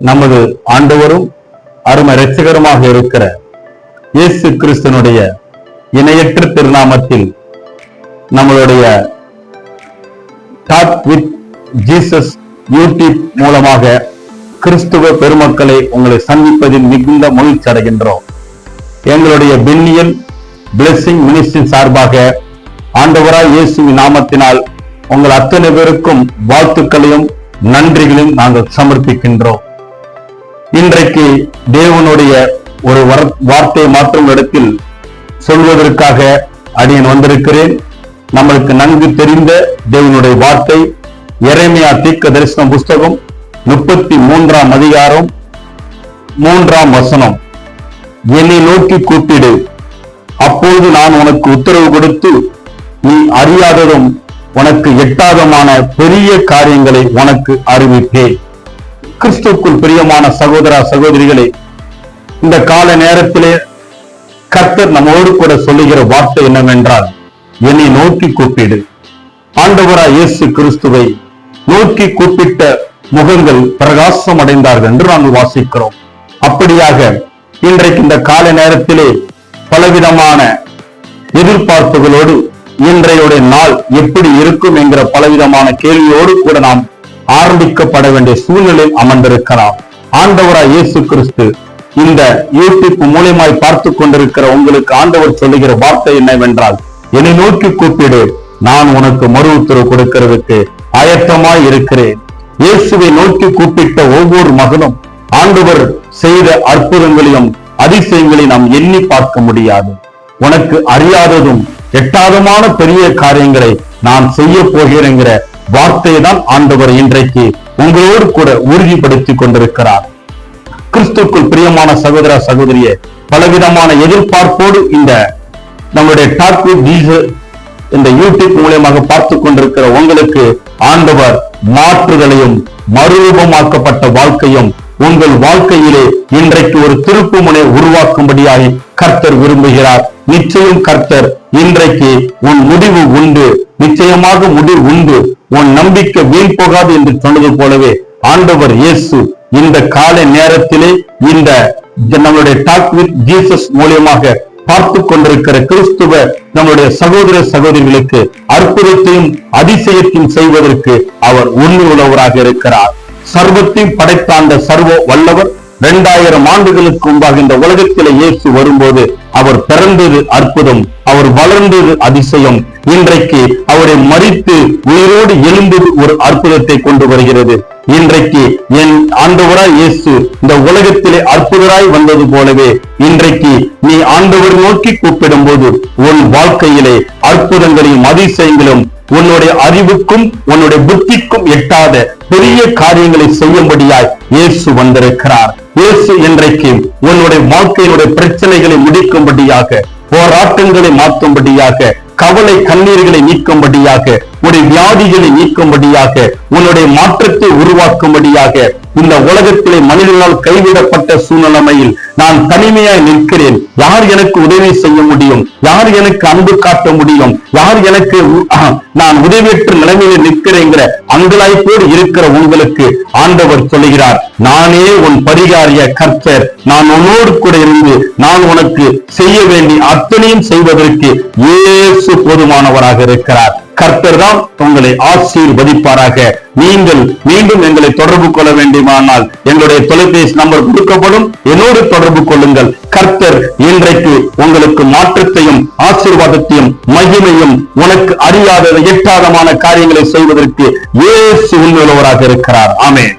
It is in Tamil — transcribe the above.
நமது ஆண்டவரும் அருமை இரட்சகருமாக இருக்கிற இயேசு கிறிஸ்துனுடைய இணையற்ற திருநாமத்தில் நம்மளுடைய டாக் வித் ஜீசஸ் யூடியூப் மூலமாக கிறிஸ்துவ பெருமக்களை உங்களை சந்திப்பதில் மிகுந்த மகிழ்ச்சி அடைகின்றோம். எங்களுடைய பென்னியல் பிளெஸிங் மினிஸ்ட்ரி சார்பாக ஆண்டவராய் இயேசுவின் நாமத்தினால் உங்கள் அத்தனை பேருக்கும் வாழ்த்துக்களையும் நன்றிகளையும் நாங்கள் சமர்ப்பிக்கின்றோம். இன்றைக்கு தேவனுடைய ஒரு வார்த்தை மாற்றும் இடத்தில் சொல்வதற்காக அடியேன் வந்திருக்கிறேன். நம்மளுக்கு நன்கு தெரிந்த தேவனுடைய வார்த்தை எரேமியா தீர்க்க தரிசன புஸ்தகம் 33ஆம் அதிகாரம் 3ஆம் வசனம். என்னை நோக்கி கூப்பிடு, அப்போது நான் உனக்கு உத்தரவு கொடுத்து நீ அறியாததும் உனக்கு எட்டாதமான பெரிய காரியங்களை உனக்கு அறிவிப்பேன். கிறிஸ்துவுக்குள் பிரியமான சகோதர சகோதரிகளே, இந்த கால நேரத்திலே கர்த்தர் நம்மோடு கூட சொல்லுகிற வார்த்தை என்னவென்றால், என்னை நோக்கி கூப்பிடு. ஆண்டவராய் இயேசு கிறிஸ்துவை நோக்கி கூப்பிட்ட முகங்கள் பிரகாசம் அடைந்தார்கள் என்று நாங்கள் வாசிக்கிறோம். அப்படியாக இன்றைக்கு இந்த கால நேரத்திலே பலவிதமான எதிர்பார்ப்புகளோடு இன்றைய நாள் எப்படி இருக்கும் என்கிற பலவிதமான கேள்வியோடு கூட நாம் ஆரம்பிக்கப்பட வேண்டிய சூழ்நிலையில் அமர்ந்திருக்கலாம். ஆண்டவராய் இயேசு கிறிஸ்து இந்த யூடியூப் மூலமாய் பார்த்து கொண்டிருக்கிற உங்களுக்கு ஆண்டவர் சொல்லுகிற வார்த்தை என்னவென்றால், என்னை நோக்கி கூப்பிடு, நான் உனக்கு மறு உத்தரவு கொடுக்கிறதுக்கு ஆயத்தமாய் இருக்கிறேன். இயேசுவை நோக்கி கூப்பிட்ட ஒவ்வொரு மகனும் ஆண்டவர் செய்த அற்புதங்களையும் அதிசயங்களையும் நாம் எண்ணி பார்க்க முடியாது. உனக்கு அறியாததும் எட்டாதமான பெரிய காரியங்களை நான் செய்ய போகிறேங்கிற வார்த்தையை தான் ஆண்டவர் இன்றைக்கு உங்களோடு கூட உறுதிப்படுத்திக் கொண்டிருக்கிறார். கிறிஸ்துக்குள் பிரியமான சகோதர சகோதரியே, பலவிதமான எதிர்பார்ப்போடு இந்த நம்முடைய டாக் வித் ஜீசஸ் இந்த யூடியூப் மூலமாக பார்த்து கொண்டிருக்கிற உங்களுக்கு ஆண்டவர் மாற்றுதலையும் மறுரூபமாக்கப்பட்ட வாழ்க்கையும் உங்கள் வாழ்க்கையிலே இன்றைக்கு ஒரு திருப்பு முனை உருவாக்கும்படியாக கர்த்தர் விரும்புகிறார். நிச்சயம் கர்த்தர் இன்றைக்கு உன் முடிவு உண்டு, நிச்சயமாக முடிவு உண்டு, உன் நம்பிக்கை வீண் போகாது என்று சொன்னது போலவே ஆண்டவர் இயேசு இந்த கால நேரத்திலே இந்த நம்முடைய டாக் வித் ஜீசஸ் மூலியமாக பார்த்து கொண்டிருக்கிற கிறிஸ்துவ நம்முடைய சகோதர சகோதரிகளுக்கு அற்புதத்தையும் அதிசயத்தையும் செய்வதற்கு அவர் உண்மை உள்ளவராக இருக்கிறார். சர்வத்தையும் படைத்த அந்த சர்வ வல்லவர் 2000 ஆண்டுகளுக்கு முன்பாக இந்த உலகத்திலே இயேசு வரும்போது அவர் பிறந்தது அற்புதம், அவர் வளர்ந்தது அதிசயம். இன்றைக்கு அவரை மரித்து உயிரோடு எழுந்தது ஒரு அற்புதத்தை கொண்டு வருகிறது. இன்றைக்கு என் ஆண்டவராய் இயேசு இந்த உலகத்திலே அற்புதராய் வந்தது போலவே இன்றைக்கு நீ ஆண்டவர் நோக்கி கூப்பிடும் போது உன் வாழ்க்கையிலே அற்புதங்களையும் அதிசயங்களும் உன்னுடைய அறிவுக்கும் உன்னுடைய புத்திக்கும் எட்டாத பெரிய காரியங்களை செய்யும்படியாய் இயேசு வந்திருக்கிறார். இயேசு இன்றைக்கு உன்னுடைய வாழ்க்கையினுடைய பிரச்சனைகளை முடிக்கும்படியாக, போராட்டங்களை மாற்றும்படியாக, கவலை கண்ணீர்களை நீக்கும்படியாக, உன்னுடைய வியாதிகளை நீக்கும்படியாக, உன்னுடைய மாற்றத்தை உருவாக்கும்படியாக, இந்த உலகத்திலே மனிதனால் கைவிடப்பட்ட சூழ்நிலையில் நான் தனிமையாய் நிற்கிறேன், யார் எனக்கு உதவி செய்ய முடியும், யார் எனக்கு அன்பு காட்ட முடியும், யார் எனக்கு நான் உதவியற்ற நிலைமையில் நிற்கிறேங்கிற அங்கலாய்ப்போடு இருக்கிற உங்களுக்கு ஆண்டவர் சொல்லுகிறார், நானே உன் பரிகாரிய கர்த்தர், நான் உன்னோடு கூட இருந்து நான் உனக்கு செய்ய வேண்டிய அத்தனையும் செய்வதற்கு இயேசு போதுமானவராக இருக்கிறார். கர்த்தர் தான் உங்களை ஆசீர்வதிப்பாராக. நீங்கள் மீண்டும் எங்களை தொடர்பு கொள்ள வேண்டுமானால் எங்களுடைய தொலைபேசி நம்பர் கொடுக்கப்படும், என்னோடு தொடர்பு கொள்ளுங்கள். கர்த்தர் இன்றைக்கு உங்களுக்கு மாற்றத்தையும் ஆசீர்வாதத்தையும் மகிமையும் உனக்கு அறியாத எட்டாதமான காரியங்களை செய்வதற்கு இயேசு உண்மையுள்ளவராக இருக்கிறார். ஆமென்.